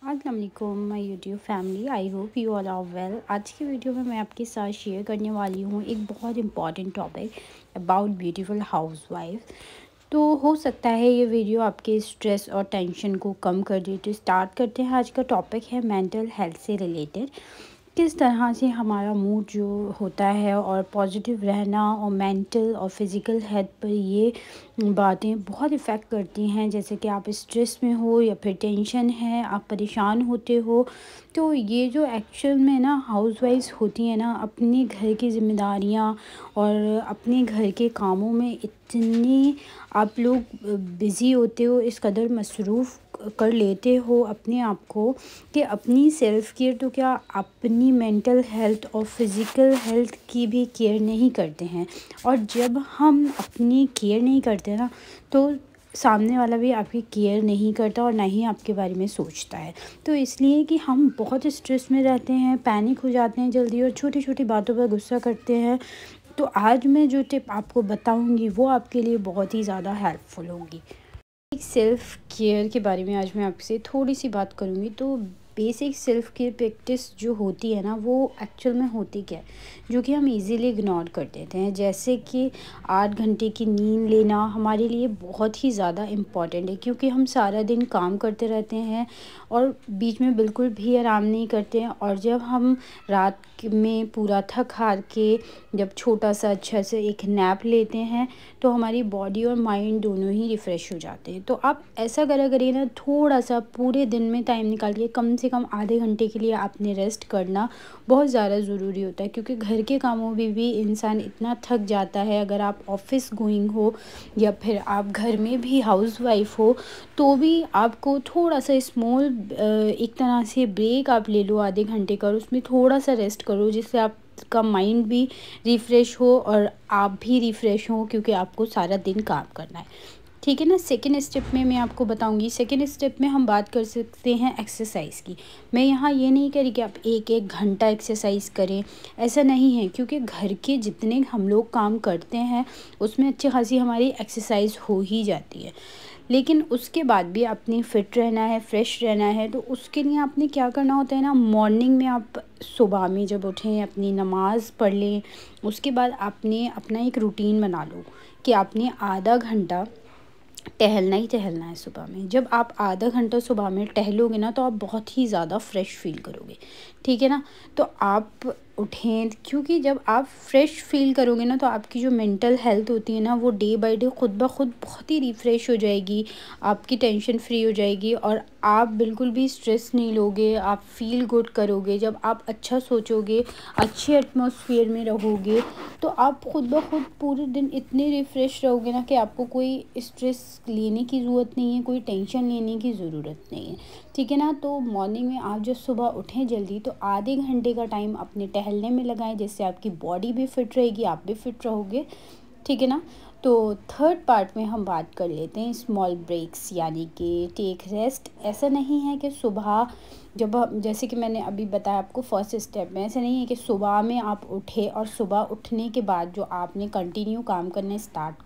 अस्सलाम वालेकुम my YouTube family. I hope you all are well. आज की वीडियो में मैं आपके साथ शेयर करने वाली हूँ एक बहुत important topic about beautiful housewife. तो हो सकता है ये वीडियो आपके स्ट्रेस और टेंशन को कम कर दे। तो स्टार्ट करते हैं। आज का टॉपिक है मेंटल हेल्थ से रिलेटेड, किस तरह से हमारा मूड जो होता है और पॉजिटिव रहना और मेंटल और फिज़िकल हेल्थ पर ये बातें बहुत इफ़ेक्ट करती हैं। जैसे कि आप स्ट्रेस में हो या फिर टेंशन है, आप परेशान होते हो, तो ये जो एक्चुअल में ना हाउसवाइफ्स होती हैं ना, अपने घर की ज़िम्मेदारियाँ और अपने घर के कामों में इतनी आप लोग बिज़ी होते हो, इस कदर मसरूफ़ कर लेते हो अपने आप को कि अपनी सेल्फ़ केयर तो क्या, अपनी मेंटल हेल्थ और फिज़िकल हेल्थ की भी केयर नहीं करते हैं। और जब हम अपनी केयर नहीं करते ना, तो सामने वाला भी आपकी केयर नहीं करता और ना ही आपके बारे में सोचता है। तो इसलिए कि हम बहुत स्ट्रेस में रहते हैं, पैनिक हो जाते हैं जल्दी और छोटी छोटी बातों पर गुस्सा करते हैं। तो आज मैं जो टिप आपको बताऊंगी वो आपके लिए बहुत ही ज़्यादा हेल्पफुल होगी। सेल्फ़ केयर के बारे में आज मैं आपसे थोड़ी सी बात करूँगी। तो बेसिक सेल्फ़ केयर प्रैक्टिस जो होती है ना, वो एक्चुअल में होती क्या है, जो कि हम इजीली इग्नोर कर देते हैं। जैसे कि 8 घंटे की नींद लेना हमारे लिए बहुत ही ज़्यादा इम्पॉर्टेंट है, क्योंकि हम सारा दिन काम करते रहते हैं और बीच में बिल्कुल भी आराम नहीं करते हैं। और जब हम रात में पूरा थक हार के जब छोटा सा अच्छा से एक नैप लेते हैं, तो हमारी बॉडी और माइंड दोनों ही रिफ़्रेश हो जाते हैं। तो आप ऐसा करा करिए ना, थोड़ा सा पूरे दिन में टाइम निकाल के कम से कम आधे घंटे के लिए आपने रेस्ट करना बहुत ज़्यादा ज़रूरी होता है। क्योंकि घर के कामों में भी इंसान इतना थक जाता है, अगर आप ऑफिस गोइंग हो या फिर आप घर में भी हाउसवाइफ हो, तो भी आपको थोड़ा सा स्मॉल एक तरह से ब्रेक आप ले लो आधे घंटे का, और उसमें थोड़ा सा रेस्ट करो, जिससे आपका माइंड भी रिफ़्रेश हो और आप भी रिफ़्रेश हो, क्योंकि आपको सारा दिन काम करना है। ठीक है ना। सेकंड स्टेप में मैं आपको बताऊंगी। सेकंड स्टेप में हम बात कर सकते हैं एक्सरसाइज़ की। मैं यहाँ ये नहीं कह रही कि आप एक एक घंटा एक्सरसाइज करें, ऐसा नहीं है। क्योंकि घर के जितने हम लोग काम करते हैं उसमें अच्छी खासी हमारी एक्सरसाइज हो ही जाती है, लेकिन उसके बाद भी अपनी फ़िट रहना है, फ्रेश रहना है। तो उसके लिए आपने क्या करना होता है ना, मॉर्निंग में आप सुबह में जब उठें अपनी नमाज़ पढ़ लें। उसके बाद आपने अपना एक रूटीन बना लो कि आपने आधा घंटा टहलना ही टहलना है सुबह में। जब आप आधा घंटा सुबह में टहलोगे ना, तो आप बहुत ही ज़्यादा फ्रेश फील करोगे। ठीक है ना। तो आप उठें, क्योंकि जब आप फ्रेश फील करोगे ना, तो आपकी जो मेंटल हेल्थ होती है ना, वो डे बाय डे खुद ब खुद बहुत ही रिफ़्रेश हो जाएगी। आपकी टेंशन फ्री हो जाएगी और आप बिल्कुल भी स्ट्रेस नहीं लोगे। आप फील गुड करोगे। जब आप अच्छा सोचोगे, अच्छे एटमॉस्फेयर में रहोगे, तो आप खुद ब खुद पूरे दिन इतने रिफ़्रेश रहोगे ना कि आपको कोई स्ट्रेस लेने की ज़रूरत नहीं है, कोई टेंशन लेने की ज़रूरत नहीं है। ठीक है ना। तो मॉर्निंग में आप जब सुबह उठें जल्दी, तो आधे घंटे का टाइम अपने टहलने में लगाएं, जिससे आपकी बॉडी भी फिट रहेगी, आप भी फिट रहोगे। ठीक है ना। तो थर्ड पार्ट में हम बात कर लेते हैं स्मॉल ब्रेक्स, यानी कि टेक रेस्ट। ऐसा नहीं है कि सुबह जब हम, जैसे कि मैंने अभी बताया आपको फर्स्ट स्टेप में, ऐसा नहीं है कि सुबह में आप उठे और सुबह उठने के बाद जो आपने कंटिन्यू काम करने स्टार्ट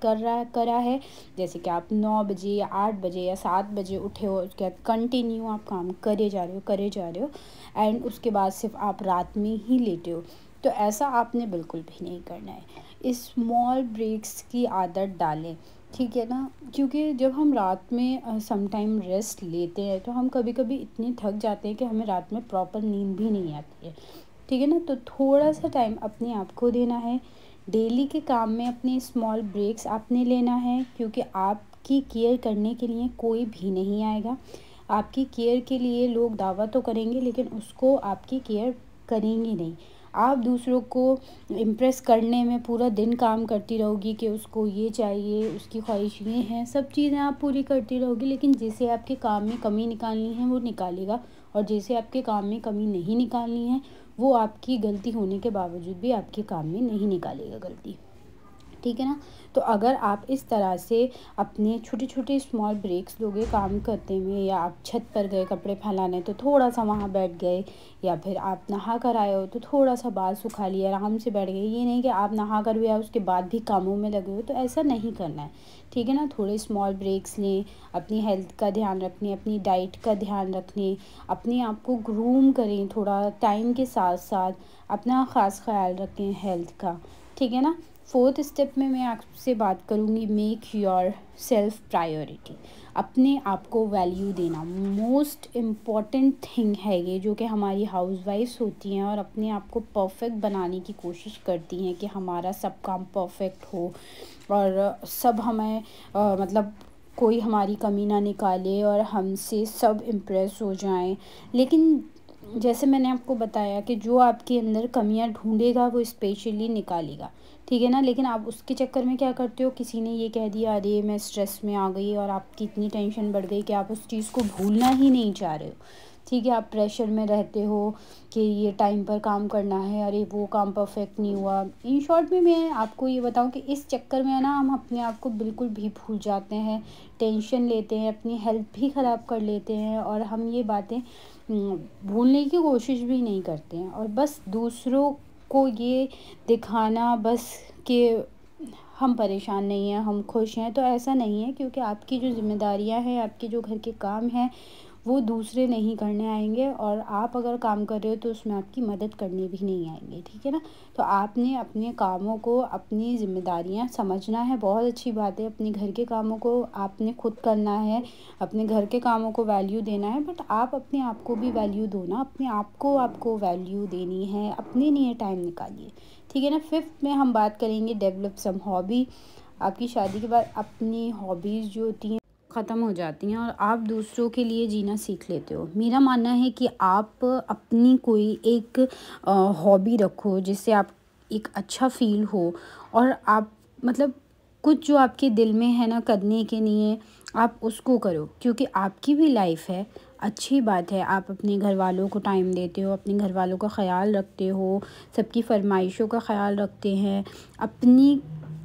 करा है, जैसे कि आप 9 बजे या 8 बजे या 7 बजे उठे हो, उसके बाद कंटिन्यू आप काम करे जा रहे हो एंड उसके बाद सिर्फ आप रात में ही लेटे हो। तो ऐसा आपने बिल्कुल भी नहीं करना है। स्मॉल ब्रेक्स की आदत डालें। ठीक है ना। क्योंकि जब हम रात में सम टाइम रेस्ट लेते हैं, तो हम कभी कभी इतने थक जाते हैं कि हमें रात में प्रॉपर नींद भी नहीं आती है। ठीक है ना। तो थोड़ा सा टाइम अपने आप को देना है। डेली के काम में अपने स्मॉल ब्रेक्स आपने लेना है, क्योंकि आपकी केयर करने के लिए कोई भी नहीं आएगा। आपकी केयर के लिए लोग दावा तो करेंगे, लेकिन उसको आपकी केयर करेंगे नहीं। आप दूसरों को इम्प्रेस करने में पूरा दिन काम करती रहोगी कि उसको ये चाहिए, उसकी ख्वाहिश ये हैं, सब चीज़ें आप पूरी करती रहोगी, लेकिन जिसे आपके काम में कमी निकालनी है वो निकालेगा, और जिसे आपके काम में कमी नहीं निकालनी है वो आपकी गलती होने के बावजूद भी आपके काम में नहीं निकालेगा गलती। ठीक है ना। तो अगर आप इस तरह से अपने छोटे छोटे स्मॉल ब्रेक्स लोगे काम करते हुए, या आप छत पर गए कपड़े फैलाने तो थोड़ा सा वहाँ बैठ गए, या फिर आप नहा कर आए हो तो थोड़ा सा बाल सुखा लिया, आराम से बैठ गए। ये नहीं कि आप नहा कर भी आए उसके बाद भी कामों में लगे हो, तो ऐसा नहीं करना है, ठीक है ना। थोड़े स्मॉल ब्रेक्स लें, अपनी हेल्थ का ध्यान रखने, अपनी डाइट का ध्यान रखने, अपने आप को ग्रूम करें थोड़ा टाइम के साथ साथ, अपना ख़ास ख्याल रखें हेल्थ का, ठीक है ना। फोर्थ स्टेप में मैं आपसे बात करूँगी, मेक योर सेल्फ प्रायोरिटी। अपने आप को वैल्यू देना मोस्ट इम्पॉर्टेंट थिंग है ये, जो कि हमारी हाउसवाइफ्स होती हैं और अपने आप को परफेक्ट बनाने की कोशिश करती हैं कि हमारा सब काम परफेक्ट हो और सब हमें मतलब कोई हमारी कमी ना निकाले और हमसे सब इम्प्रेस हो जाएं। लेकिन जैसे मैंने आपको बताया कि जो आपके अंदर कमियां ढूंढेगा वो स्पेशली निकालेगा, ठीक है ना। लेकिन आप उसके चक्कर में क्या करते हो, किसी ने ये कह दिया अरे मैं स्ट्रेस में आ गई, और आपकी इतनी टेंशन बढ़ गई कि आप उस चीज़ को भूलना ही नहीं चाह रहे हो, ठीक है। आप प्रेशर में रहते हो कि ये टाइम पर काम करना है, अरे वो काम परफेक्ट नहीं हुआ। इन शॉर्ट में मैं आपको ये बताऊं कि इस चक्कर में ना हम अपने आप को बिल्कुल भी भूल जाते हैं, टेंशन लेते हैं, अपनी हेल्थ भी ख़राब कर लेते हैं, और हम ये बातें भूलने की कोशिश भी नहीं करते हैं, और बस दूसरों को ये दिखाना बस कि हम परेशान नहीं हैं, हम खुश हैं। तो ऐसा नहीं है, क्योंकि आपकी जो ज़िम्मेदारियां हैं, आपके जो घर के काम हैं, वो दूसरे नहीं करने आएंगे, और आप अगर काम कर रहे हो तो उसमें आपकी मदद करने भी नहीं आएंगे, ठीक है ना। तो आपने अपने कामों को, अपनी ज़िम्मेदारियां समझना है, बहुत अच्छी बात है। अपने घर के कामों को आपने खुद करना है, अपने घर के कामों को वैल्यू देना है, बट आप अपने आप को भी वैल्यू दो ना, अपने आप को आपको वैल्यू देनी है, अपने लिए टाइम निकालिए, ठीक है ना। फिफ्थ में हम बात करेंगे डेवलप सम हॉबी। आपकी शादी के बाद अपनी हॉबीज़ जो होती हैं ख़त्म हो जाती हैं और आप दूसरों के लिए जीना सीख लेते हो। मेरा मानना है कि आप अपनी कोई एक हॉबी रखो जिससे आप एक अच्छा फील हो, और आप मतलब कुछ जो आपके दिल में है ना करने के लिए, आप उसको करो, क्योंकि आपकी भी लाइफ है। अच्छी बात है आप अपने घर वालों को टाइम देते हो, अपने घर वालों का ख़याल रखते हो, सबकी फरमाइशों का ख़याल रखते हैं। अपनी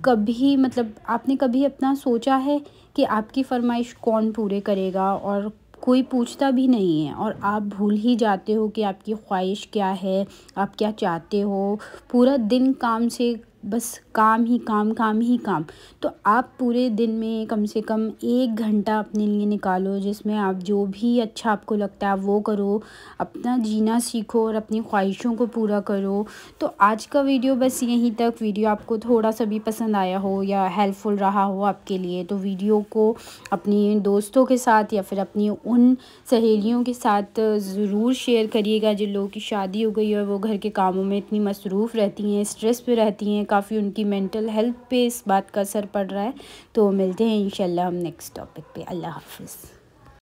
कभी मतलब आपने कभी अपना सोचा है कि आपकी फरमाइश कौन पूरे करेगा, और कोई पूछता भी नहीं है, और आप भूल ही जाते हो कि आपकी ख्वाहिश क्या है, आप क्या चाहते हो। पूरा दिन काम से बस काम ही काम, काम ही काम। तो आप पूरे दिन में कम से कम 1 घंटा अपने लिए निकालो, जिसमें आप जो भी अच्छा आपको लगता है आप वो करो, अपना जीना सीखो और अपनी ख्वाहिशों को पूरा करो। तो आज का वीडियो बस यहीं तक। वीडियो आपको थोड़ा सा भी पसंद आया हो या हेल्पफुल रहा हो आपके लिए, तो वीडियो को अपनी दोस्तों के साथ या फिर अपनी उन सहेलियों के साथ ज़रूर शेयर करिएगा जिन लोगों की शादी हो गई है, वो घर के कामों में इतनी मसरूफ़ रहती हैं, स्ट्रेस पे रहती हैं, काफ़ी उनकी मेंटल हेल्थ पे इस बात का असर पड़ रहा है। तो मिलते हैं इंशाल्लाह हम नेक्स्ट टॉपिक पे। अल्लाह हाफ़िज़।